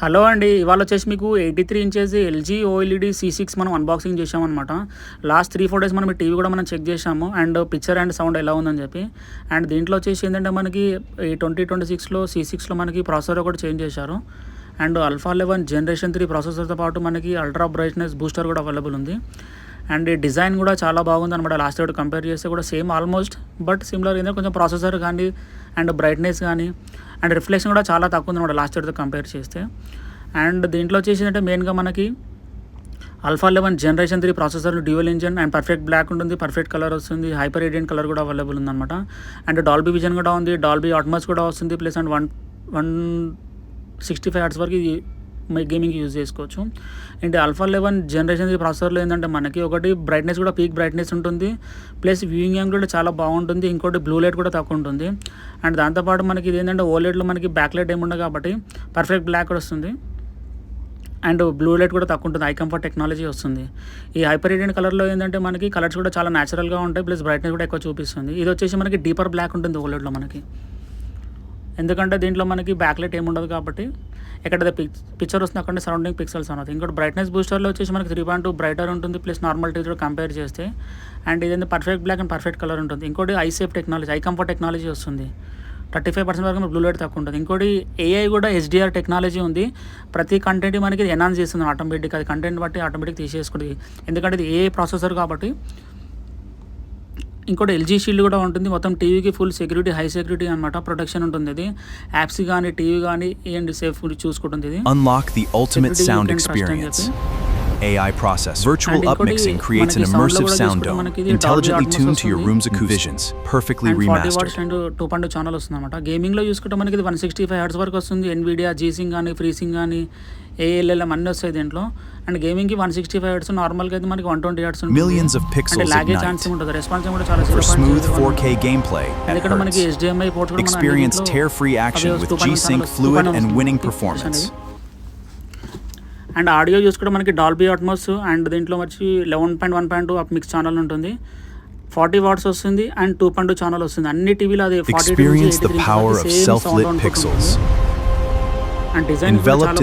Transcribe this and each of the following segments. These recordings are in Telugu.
హలో అండి. ఇవాళ వచ్చేసి మీకు 83 ఇంచెస్ ఎల్జీ ఓఎల్ఈడీ C6 మనం అన్బాక్సింగ్ చేసామన్నమాట. లాస్ట్ 3-4 డేస్ మనం ఈ టీవీ కూడా మనం చెక్ చేసాము. అండ్ పిక్చర్ అండ్ సౌండ్ ఎలా ఉందని చెప్పి. అండ్ దీంట్లో వచ్చేసి ఏంటంటే మనకి ఈ 2026లో C6లో మనకి ప్రాసెసర్ కూడా చేంజ్ చేశారు. అండ్ ఆల్ఫా 11 జనరేషన్ 3 ప్రాసెసర్తో పాటు మనకి అల్ట్రా బ్రైట్నెస్ బూస్టర్ కూడా అవైలబుల్ ఉంది. అండ్ ఈ డిజైన్ కూడా చాలా బాగుంది అనమాట. లాస్ట్ ఇయర్ కంపేర్ చేస్తే కూడా సేమ్ ఆల్మోస్ట్, బట్ సిమిలర్ ఏంటంటే కొంచెం ప్రాసెసర్ కానీ అండ్ బ్రైట్నెస్ కానీ అండ్ రిఫ్లెక్షన్ కూడా చాలా తక్కువ ఉంది అనమాట లాస్ట్ ఇయర్తో కంపేర్ చేస్తే. అండ్ దీంట్లో వచ్చేసి అంటే మెయిన్గా మనకి alpha 11 generation 3 processor dual engine and perfect black ఉంటుంది, పర్ఫెక్ట్ కలర్ వస్తుంది, హైపర్ రేడియంట్ కలర్ కూడా అవైలబుల్ ఉందన్నమాట. అండ్ డాల్బీ విజన్ కూడా ఉంది, డాల్బీ అట్మాస్ కూడా వస్తుంది, ప్లస్ అండ్ 165 హెర్ట్జ్ వరకు గేమింగ్కి యూజ్ చేసుకోవచ్చు. అండ్ ఆల్ఫా 11 జనరేషన్ 3 ప్రాసెసర్లో ఏంటంటే మనకి ఒకటి బ్రైట్నెస్ కూడా పీక్ బ్రైట్నెస్ ఉంటుంది, ప్లస్ వ్యూయింగ్ యాంగిల్ కూడా చాలా బాగుంటుంది, ఇంకోటి బ్లూ లైట్ కూడా తక్కువ ఉంటుంది. అండ్ దాంతోపాటు మనకి ఇది ఏంటంటే ఓలెడ్లో మనకి బ్యాక్ లైట్ ఏముండదు కాబట్టి పర్ఫెక్ట్ బ్లాక్ కూడా వస్తుంది, అండ్ బ్లూ లైట్ కూడా తక్కువ ఉంటుంది, ఐ కంఫర్ట్ టెక్నాలజీ వస్తుంది. ఈ హైపర్ రేడియంట్ కలర్లో ఏంటంటే మనకి కలర్స్ కూడా చాలా న్యాచురల్గా ఉంటాయి, ప్లస్ బ్రైట్నెస్ కూడా ఎక్కువ చూపిస్తుంది. ఇది వచ్చేసి మనకి డీపర్ బ్లాక్ ఉంటుంది ఓలెడ్లో మనకి, ఎందుకంటే దీంట్లో మనకి బ్యాక్ లైట్ ఏముండదు కాబట్టి ఎక్కడైతే పిక్చర్ వస్తుంది అక్కడ సరౌండింగ్ పిక్సెల్స్ అన్నది. ఇంకోటి బ్రైట్నెస్ బూస్టర్లో వచ్చేసి మనకి 3.2 బ్రైటర్ ఉంటుంది, ప్లస్ నార్మల్ టీవీతో కంపేర్ చేస్తే. అండ్ ఇదేంటి perfect black and perfect colour ఉంటుంది. ఇంకోటి eye safe technology, eye comfort technology వస్తుంది, 35% వరకు బ్లూ లైట్ తక్కువ ఉంటుంది. ఇంకోటి ఏఐ కూడా HDR టెక్నాలజీ ఉంది. ప్రతి కంటెంట్ మనకి ఎన్హాన్స్ చేస్తుంది ఆటోమేటిక్, అది కంటెంట్ బట్టి ఆటోమేటిక్ తీసేసుకుంటుంది, ఎందుకంటే ఇది ఏఐ ప్రాసెసర్ కాబట్టి. ఇంకోటి ఎల్జీ షీల్డ్ కూడా ఉంటుంది, మొత్తం టీవీకి ఫుల్ సెక్యూరిటీ, హై సెక్యూరిటీ అనమాట, ప్రొటెక్షన్ ఉంటుంది. ఇది యాప్స్ కానీ టీవీ కానీ ఏంటి సేఫ్ చూసుకుంటుంది. ఇది Unlock the ultimate sound experience. AI process. Virtual upmixing creates an immersive sound dome, intelligently tuned to your room's visions, perfectly remastered. 40 W and 2.2 channel వస్తుంది అనమాట. గేమింగ్లో చూసుకుంటే మనకి ఇది 165 హెర్ట్జ్ వరకు వస్తుంది. ఎన్విడియా జీసింగ్ కానీ ఫ్రీసింగ్ కానీ ALLM అన్నీ వస్తాయి దీంట్లో. అండ్ గేమింగ్కి 165 హెర్ట్జ్, నార్మల్గా అయితే మనకి 120 హెర్ట్జ్ ఉంటుంది. Millions of pixels లాగే ignite. ఛాన్స్ ఉంటుంది, రెస్పాన్స్ కూడా చాలా For smooth 4K gameplay at ఎందుకంటే మనకి Hertz. HDMI పోర్ట్ కూడా Experience tear-free action with G-Sync fluid and winning performance. And audio చూసుకుంటే మనకి డాల్బీ అట్మాస్ అండ్ దీంట్లో వచ్చి 11.1.2 అప్ మిక్స్ ఛానల్ ఉంటుంది, 40 వాట్స్ వస్తుంది అండ్ 2.2 ఛానల్ వస్తుంది. అన్ని టీవీలో అది 40 Experience the power of self-lit pixels. Enveloped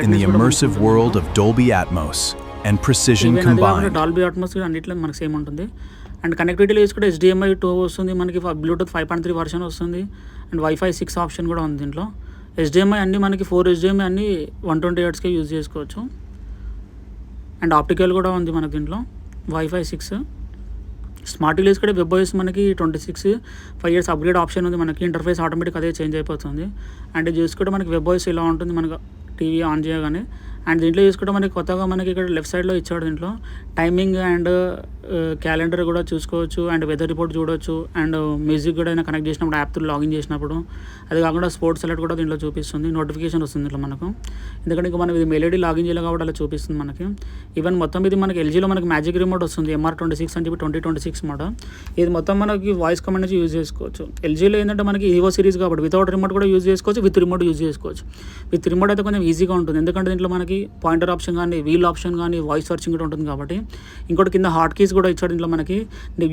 in the immersive world of Dolby Atmos and precision combined. Dolby Atmos అన్నిట్లో మనకి సేమ్ ఉంటుంది. అండ్ కనెక్టివిటీలో చూసుకుంటే HDMI 2 వస్తుంది, మనకి బ్లూటూత్ 5.3 వర్షన్ వస్తుంది, అండ్ వైఫై 6 ఆప్షన్ కూడా ఉంది దీంట్లో. HDMI అన్నీ మనకి 4 HDMI అన్నీ 120 హెర్ట్జ్కే యూజ్ చేసుకోవచ్చు. అండ్ ఆప్టికల్ కూడా ఉంది మనకి దీంట్లో, వైఫై 6. స్మార్ట్ టీవీస్ కూడా WebOS మనకి 26 5 years అప్గ్రేడ్ ఆప్షన్ ఉంది మనకి, ఇంటర్ఫేస్ ఆటోమేటిక్ అదే చేంజ్ అయిపోతుంది. అండ్ చూసుకుంటే మనకి WebOS ఇలా ఉంటుంది మనకు టీవీ ఆన్ చేయగానే. అండ్ దీంట్లో చూసుకుంటే మనకి కొత్తగా మనకి ఇక్కడ లెఫ్ట్ సైడ్లో ఇచ్చాడు, దీంట్లో టైమింగ్ అండ్ క్యాలెండర్ కూడా చూసుకోవచ్చు, అండ్ వెదర్ రిపోర్ట్ చూడవచ్చు, అండ్ మ్యూజిక్ కూడా అయినా కనెక్ట్ చేసినప్పుడు యాప్ త్రూ లాగిన్ చేసినప్పుడు. అది కాకుండా స్పోర్ట్స్ అలర్ట్ కూడా దీంట్లో చూపిస్తుంది, నోటిఫికేషన్ వస్తుంది దీంట్లో మనకు, ఎందుకంటే ఇంకా మనం ఇది మెయిల్ లాగిన్ చేయాలి కాబట్టి అలా చూపిస్తుంది మనకి. ఈవెన్ మొత్తం ఇది మనకి ఎల్జీలో మనకి మ్యాజిక్ రిమోట్ వస్తుంది, MR26 అని చెప్పి 2026 మోడల్. ఇది మొత్తం మనకి వాయిస్ కమాండ్ నుంచి యూజ్ చేసుకోవచ్చు. ఎల్జీలో ఏంటంటే మనకి ఈవో సిరీస్ కాబట్టి వితౌట్ రిమోట్ కూడా యూజ్ చేసుకోవచ్చు, విత్ రిమోట్ యూజ్ చేసుకోవచ్చు. విత్ రిమోట్ అయితే కొంచెం ఈజీగా ఉంటుంది, ఎందుకంటే దీంట్లో మనకి పాయింటర్ ఆప్షన్ కానీ వీల్ ఆప్షన్ కానీ వాయిస్ సర్చింగ్ కూడా ఉంటుంది కాబట్టి. ఇంకోటి కింద హాట్ కీస్ కూడా ఇచ్చాడు దీంట్లో మనకి,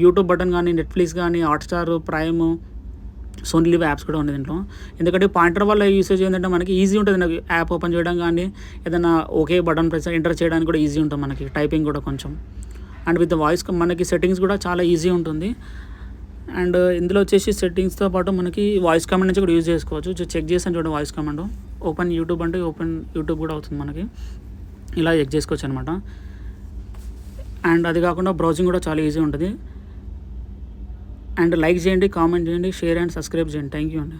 యూట్యూబ్ బటన్ కానీ, నెట్ఫ్లిక్స్ కానీ, Hotstar, Prime, Sony Liv apps కూడా ఉన్నాయి దీంట్లో. ఎందుకంటే పాయింటర్ వల్ల యూసేజ్ ఏంటంటే మనకి ఈజీ ఉంటుంది, నాకు యాప్ ఓపెన్ చేయడం కానీ ఏదైనా ఓకే బటన్ ప్రెస్ ఎంటర్ చేయడానికి కూడా ఈజీ ఉంటుంది మనకి, టైపింగ్ కూడా కొంచెం. అండ్ విత్ వాయిస్ మనకి సెట్టింగ్స్ కూడా చాలా ఈజీ ఉంటుంది. అండ్ ఇందులో వచ్చేసి సెట్టింగ్స్తో పాటు మనకి వాయిస్ కమాండ్ నుంచి కూడా యూజ్ చేసుకోవచ్చు. చెక్ చేసాను చూడండి, వాయిస్ కమాండ్ ఓపెన్ యూట్యూబ్ అంటే ఓపెన్ యూట్యూబ్ కూడా అవుతుంది మనకి, ఇలా చెక్ చేసుకోవచ్చు అనమాట. అండ్ అది కాకుండా బ్రౌజింగ్ కూడా చాలా ఈజీ ఉంటుంది. అండ్ లైక్ చేయండి, కామెంట్ చేయండి, షేర్ అండ్ సబ్స్క్రైబ్ చేయండి. థ్యాంక్ యూ అండి.